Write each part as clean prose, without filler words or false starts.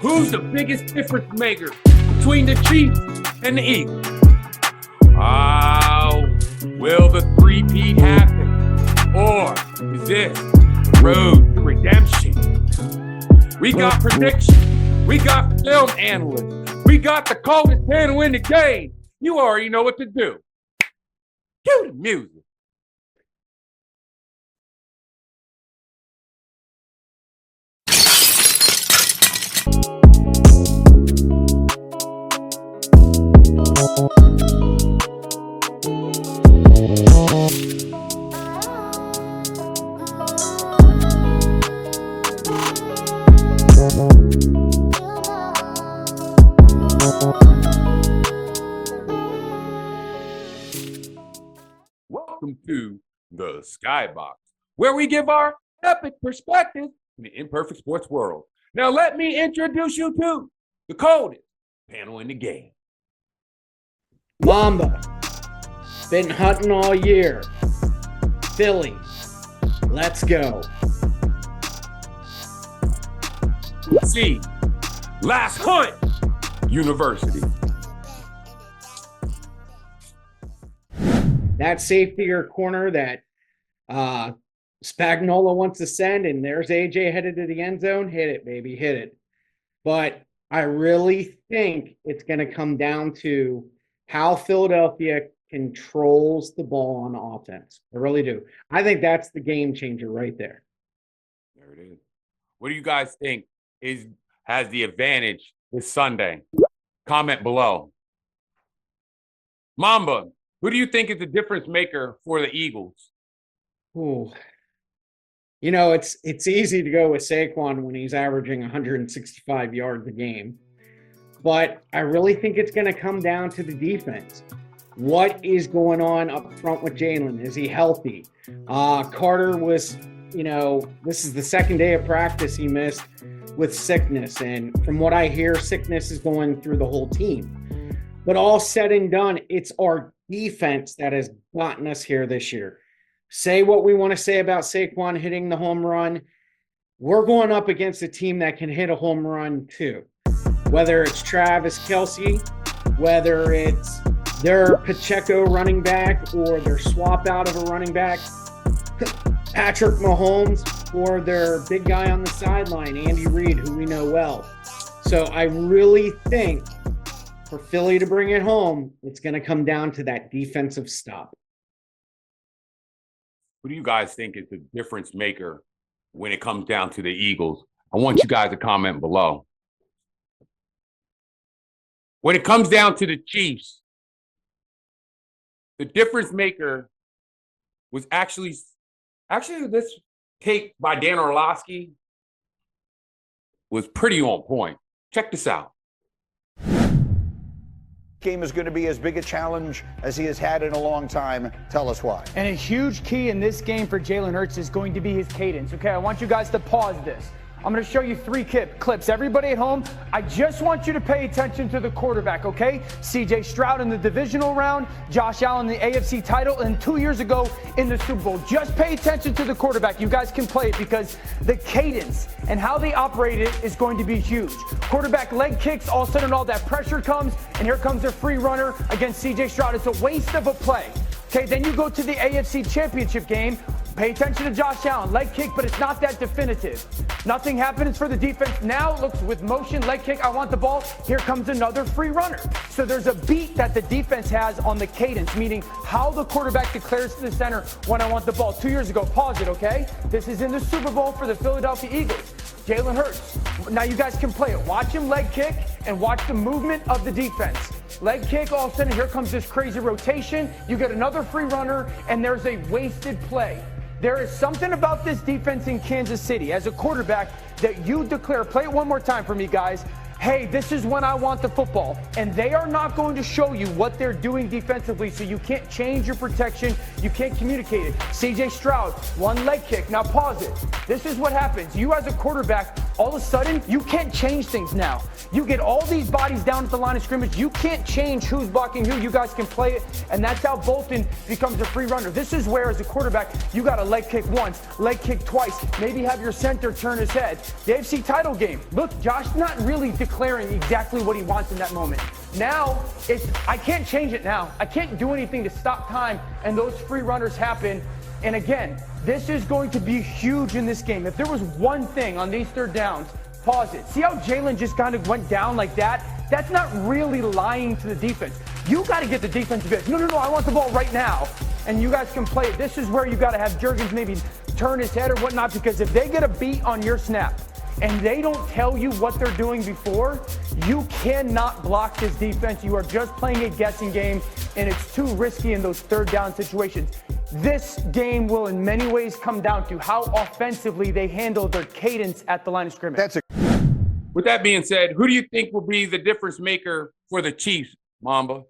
Who's the biggest difference maker between the Chiefs and the Eagles? Will the three-peat happen? Or is this the road to redemption? We got predictions. We got film analysts. We got the coldest hand to win the game. You already know what to do. Cue the music. Welcome to the Skybox, where we give our epic perspective in the imperfect sports world. Now let me introduce you to the coldest panel in the game. Mamba, been hunting all year. Philly, let's go. C, Last Hunt University. That safety or corner that Spagnuolo wants to send, and there's AJ headed to the end zone. Hit it, baby, hit it. But I really think it's going to come down to how Philadelphia controls the ball on offense. I really do. I think that's the game changer right there. There it is. What do you guys think has the advantage this Sunday? Comment below. Mamba, who do you think is the difference maker for the Eagles? Ooh. You know, it's easy to go with Saquon when he's averaging 165 yards a game. But I really think it's going to come down to the defense. What is going on up front with Jalen? Is he healthy? Carter was, this is the second day of practice he missed with sickness. And from what I hear, sickness is going through the whole team. But all said and done, it's our defense that has gotten us here this year. Say what we want to say about Saquon hitting the home run. We're going up against a team that can hit a home run too. Whether it's Travis Kelce, whether it's their Pacheco running back or their swap out of a running back, Patrick Mahomes, or their big guy on the sideline, Andy Reid, who we know well. So I really think for Philly to bring it home, it's going to come down to that defensive stop. Who do you guys think is the difference maker when it comes down to the Eagles? I want you guys to comment below. When it comes down to the Chiefs, the difference maker was actually this take by Dan Orlovsky was pretty on point. Check this out. Game is going to be as big a challenge as he has had in a long time. Tell us why. And a huge key in this game for Jalen Hurts is going to be his cadence. Okay, I want you guys to pause this. I'm going to show you three clips. Everybody at home, I just want you to pay attention to the quarterback, okay? C.J. Stroud in the divisional round, Josh Allen in the AFC title, and 2 years ago in the Super Bowl. Just pay attention to the quarterback. You guys can play it because the cadence and how they operate it is going to be huge. Quarterback leg kicks, all of a sudden all that pressure comes, and here comes their free runner against C.J. Stroud. It's a waste of a play. Okay, then you go to the AFC Championship game. Pay attention to Josh Allen. Leg kick, but it's not that definitive. Nothing happens for the defense. Now it looks with motion, leg kick, I want the ball. Here comes another free runner. So there's a beat that the defense has on the cadence, meaning how the quarterback declares to the center when I want the ball. 2 years ago, pause it, okay? This is in the Super Bowl for the Philadelphia Eagles. Jalen Hurts. Now you guys can play it. Watch him leg kick and watch the movement of the defense. Leg kick, all of a sudden, here comes this crazy rotation. You get another free runner, and there's a wasted play. There is something about this defense in Kansas City as a quarterback that you declare, play it one more time for me, guys. Hey, this is when I want the football. And they are not going to show you what they're doing defensively, so you can't change your protection. You can't communicate it. C.J. Stroud, one leg kick. Now pause it. This is what happens. You as a quarterback all of a sudden, you can't change things now. You get all these bodies down at the line of scrimmage. You can't change who's blocking who. You guys can play it, and that's how Bolton becomes a free runner. This is where, as a quarterback, you got to leg kick once, leg kick twice, maybe have your center turn his head. The AFC title game. Look, Josh not really declaring exactly what he wants in that moment. Now, I can't change it now. I can't do anything to stop time, and those free runners happen. And again, this is going to be huge in this game. If there was one thing on these third downs, pause it. See how Jalen just kind of went down like that? That's not really lying to the defense. You got to get the defense to be, no, I want the ball right now. And you guys can play it. This is where you got to have Jurgens maybe turn his head or whatnot, because if they get a beat on your snap and they don't tell you what they're doing before, you cannot block this defense. You are just playing a guessing game, and it's too risky in those third down situations. This game will in many ways come down to how offensively they handle their cadence at the line of scrimmage. With that being said, who do you think will be the difference maker for the Chiefs, Mamba?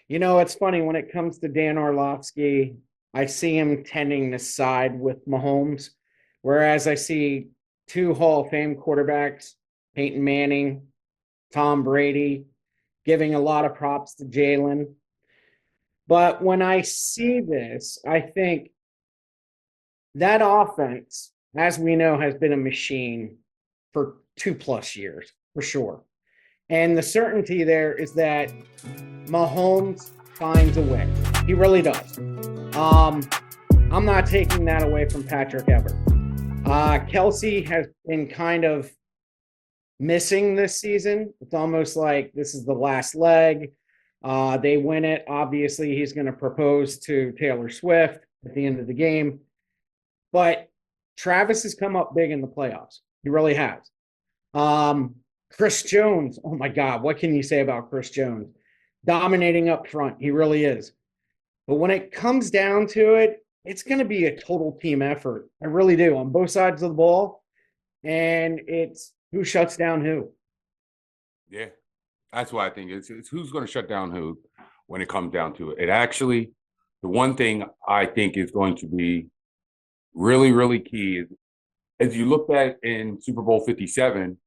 You know, it's funny when it comes to Dan Orlovsky, I see him tending to side with Mahomes, whereas I see two Hall of Fame quarterbacks, Peyton Manning, Tom Brady, giving a lot of props to Jalen. But when I see this, I think that offense, as we know, has been a machine for 2+ years, for sure. And the certainty there is that Mahomes finds a way. He really does. I'm not taking that away from Patrick ever. Kelsey has been kind of missing this season. It's almost like this is the last leg. They win it. Obviously, he's going to propose to Taylor Swift at the end of the game. But Travis has come up big in the playoffs. He really has. Chris Jones, oh my God, what can you say about Chris Jones? Dominating up front. He really is. But when it comes down to it, it's going to be a total team effort. I really do, on both sides of the ball. And it's who shuts down who. Yeah, that's what I think. It's who's going to shut down who when it comes down to it. It actually, the one thing I think is going to be really, really key is, as you looked at in Super Bowl 57,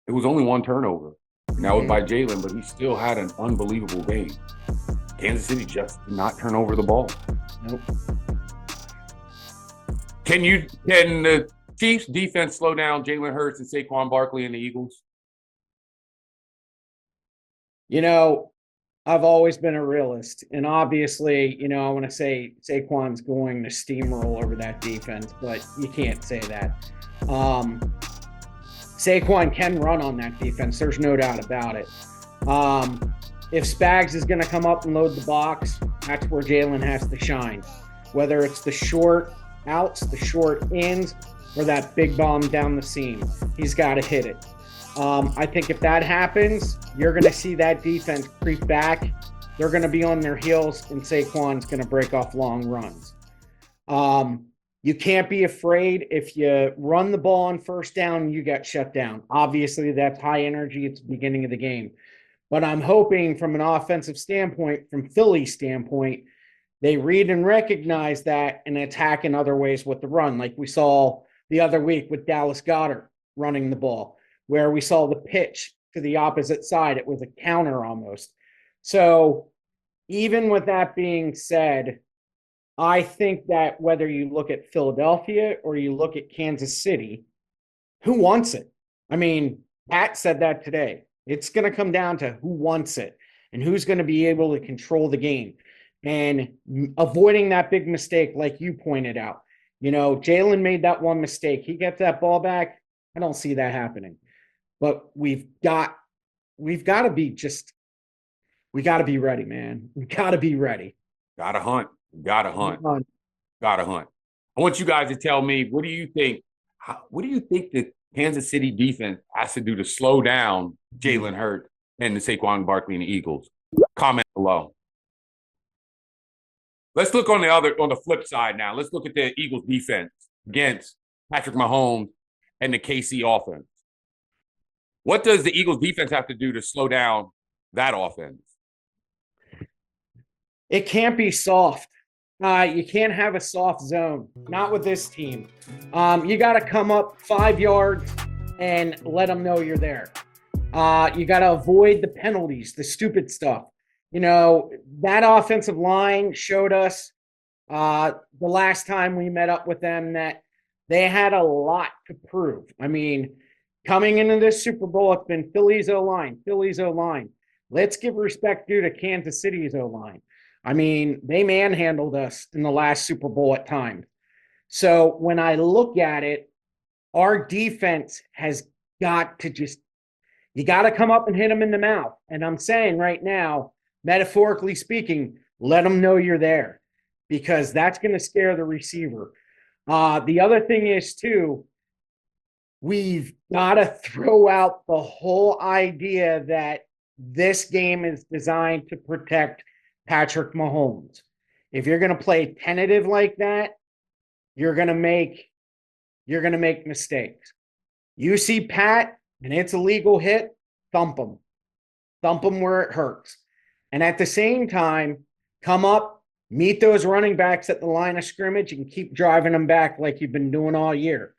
it was only one turnover. And that was by Jalen, but he still had an unbelievable game. Kansas City just did not turn over the ball. Nope. Can the Chiefs defense slow down Jalen Hurts and Saquon Barkley and the Eagles? You know, I've always been a realist. And obviously, you know, I want to say Saquon's going to steamroll over that defense, but you can't say that. Saquon can run on that defense. There's no doubt about it. If Spags is going to come up and load the box, that's where Jalen has to shine. Whether it's the short outs, the short ins, or that big bomb down the seam, he's got to hit it. I think if that happens, you're going to see that defense creep back. They're going to be on their heels, and Saquon's going to break off long runs. You can't be afraid if you run the ball on first down, you get shut down. Obviously, that's high energy at the beginning of the game. But I'm hoping from an offensive standpoint, from Philly's standpoint, they read and recognize that and attack in other ways with the run, like we saw the other week with Dallas Goedert running the ball, where we saw the pitch to the opposite side. It was a counter almost. So even with that being said, I think that whether you look at Philadelphia or you look at Kansas City, who wants it? I mean, Pat said that today. It's going to come down to who wants it and who's going to be able to control the game and avoiding that big mistake, like you pointed out. You know, Jalen made that one mistake. He gets that ball back. I don't see that happening. But we got to be ready, man. We got to be ready. Got to hunt. Got to hunt. Got to hunt. I want you guys to tell me, what do you think? What do you think the Kansas City defense has to do to slow down Jalen Hurts and the Saquon Barkley and the Eagles? Comment below. Let's look on the flip side now. Let's look at the Eagles defense against Patrick Mahomes and the KC offense. What does the Eagles defense have to do to slow down that offense? It can't be soft. You can't have a soft zone, not with this team. You got to come up 5 yards and let them know you're there. You got to avoid the penalties, the stupid stuff. You know, that offensive line showed us the last time we met up with them that they had a lot to prove. I mean, coming into this Super Bowl, it's been Philly's O-line, Philly's O-line. Let's give respect due to Kansas City's O-line. I mean, they manhandled us in the last Super Bowl at times. So when I look at it, our defense has got to just, you got to come up and hit them in the mouth. And I'm saying right now, metaphorically speaking, let them know you're there because that's going to scare the receiver. The other thing is, too, we've got to throw out the whole idea that this game is designed to protect Patrick Mahomes. If you're going to play tentative like that, you're going to make mistakes. You see Pat and it's a legal hit, thump him. Thump him where it hurts. And at the same time, come up, meet those running backs at the line of scrimmage and keep driving them back like you've been doing all year.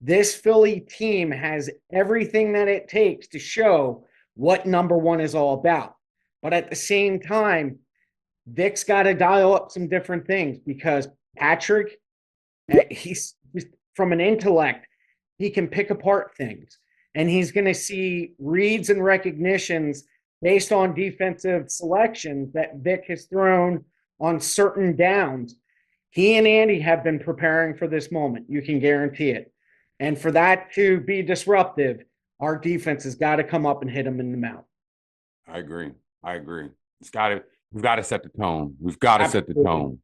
This Philly team has everything that it takes to show what number one is all about. But at the same time, Vic's got to dial up some different things because Patrick, he's from an intellect, he can pick apart things. And he's going to see reads and recognitions based on defensive selections that Vic has thrown on certain downs. He and Andy have been preparing for this moment. You can guarantee it. And for that to be disruptive, our defense has got to come up and hit him in the mouth. I agree. We've got to set the tone. We've got to set the tone.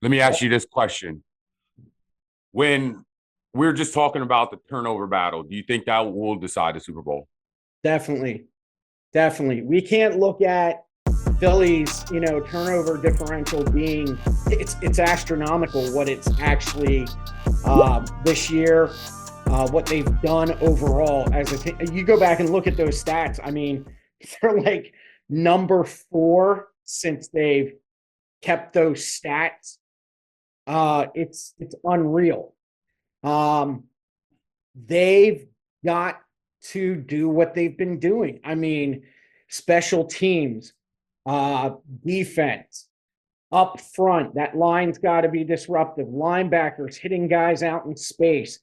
Let me ask you this question. When we're just talking about the turnover battle, do you think that will decide the Super Bowl? Definitely. We can't look at Philly's, turnover differential being it's astronomical what it's actually this year, what they've done overall as a team. You go back and look at those stats. I mean, they're like number 4 since they've kept those stats. It's unreal. They've got to do what they've been doing. I mean, special teams, defense, up front, that line's got to be disruptive. Linebackers hitting guys out in space,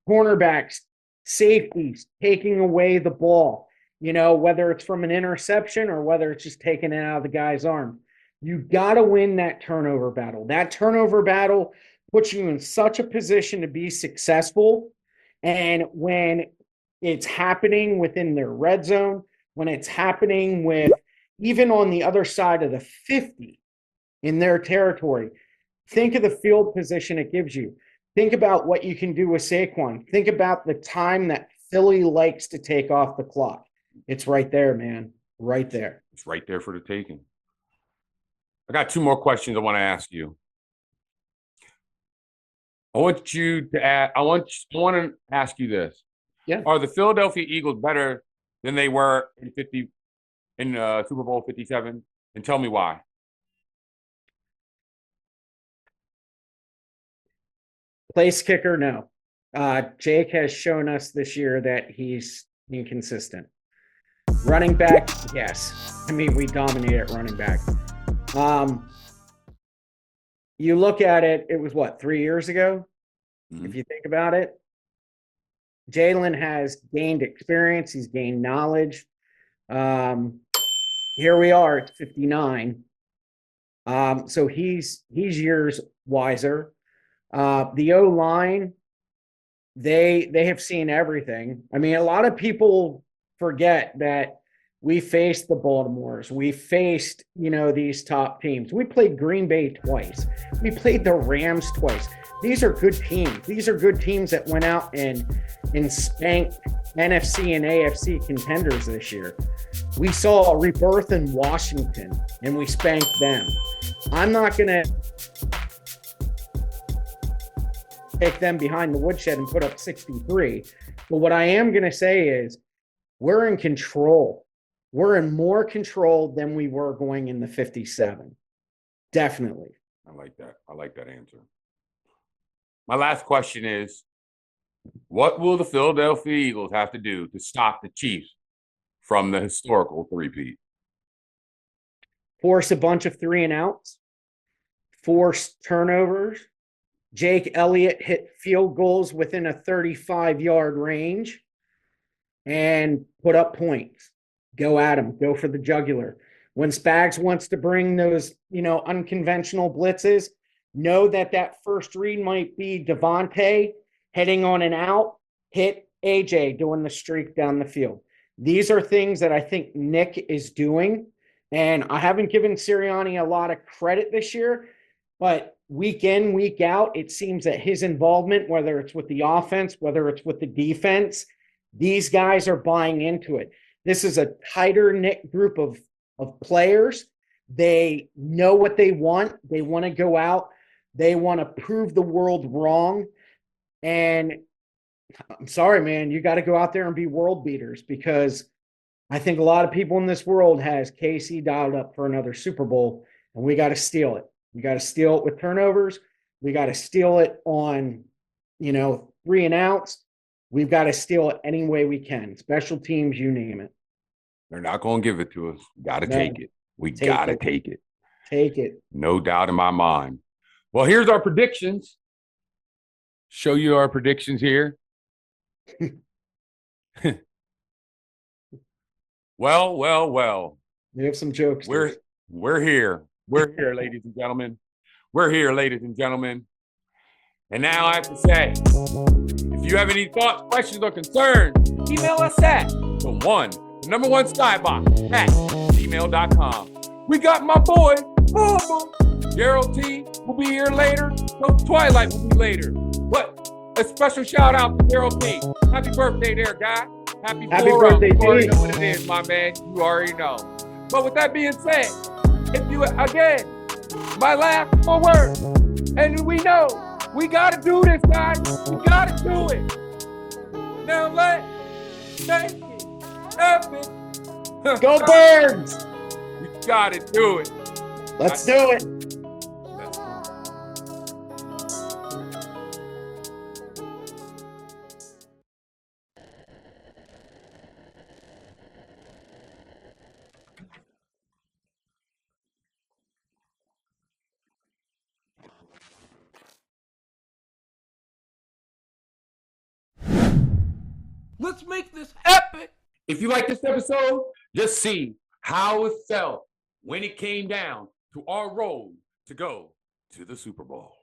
cornerbacks, safeties, taking away the ball, whether it's from an interception or whether it's just taking it out of the guy's arm. You got to win that turnover battle. That turnover battle puts you in such a position to be successful. And when it's happening within their red zone, when it's happening with even on the other side of the 50 in their territory, think of the field position it gives you. Think about what you can do with Saquon. Think about the time that Philly likes to take off the clock. It's right there, man. Right there. It's right there for the taking. I got 2 more questions I want to ask you. I want to ask you this. Yeah. Are the Philadelphia Eagles better than they were in Super Bowl 57? And tell me why. Place kicker, no. Jake has shown us this year that he's inconsistent. Running back, yes. I mean, we dominate at running back. You look at it, it was 3 years ago? Mm-hmm. If you think about it. Jalen has gained experience. He's gained knowledge. Here we are at 59. So he's years wiser. The O-line, they have seen everything. I mean, a lot of people forget that we faced the Baltimores. We faced, these top teams. We played Green Bay twice. We played the Rams twice. These are good teams. These are good teams that went out and spanked NFC and AFC contenders this year. We saw a rebirth in Washington, and we spanked them. I'm not going to take them behind the woodshed and put up 63. But what I am going to say is we're in control. We're in more control than we were going in the 57. Definitely. I like that. I like that answer. My last question is, what will the Philadelphia Eagles have to do to stop the Chiefs from the historical three-peat? Force a bunch of 3-and-outs, force turnovers. Jake Elliott hit field goals within a 35-yard range and put up points. Go at him. Go for the jugular. When Spags wants to bring those, unconventional blitzes, know that first read might be Devontae heading on an out, hit AJ doing the streak down the field. These are things that I think Nick is doing. And I haven't given Sirianni a lot of credit this year, but week in, week out, it seems that his involvement, whether it's with the offense, whether it's with the defense, these guys are buying into it. This is a tighter knit group of players. They know what they want. They want to go out. They want to prove the world wrong. And I'm sorry, man, you got to go out there and be world beaters, because I think a lot of people in this world has KC dialed up for another Super Bowl, and we got to steal it. We got to steal it with turnovers. We got to steal it on, 3-and-outs. We've got to steal it any way we can. Special teams, you name it. They're not going to give it to us. Got to take it. We Take got to it. take it. Take it. No doubt in my mind. Well, here's our predictions. Show you our predictions here. Well. We have some jokes. We're here. We're here, ladies and gentlemen. We're here, ladies and gentlemen. And now I have to say, if you have any thoughts, questions, or concerns, email us at the number one skybox at gmail.com. We got my boy, Gerald T. will be here later. Coach Twilight will be later. What? A special shout out to Gerald T. Happy birthday there, guy. Happy birthday, You already T. know what it is, my man. You already know. But with that being said, if you, again, my last 4 words, and we know we got to do this, guys. We got to do it. Now let's make it happen. Go Birds! We got to do it. Let's do it. Let's do it. Let's make this epic. If you like this episode, just see how it felt when it came down to our road to go to the Super Bowl.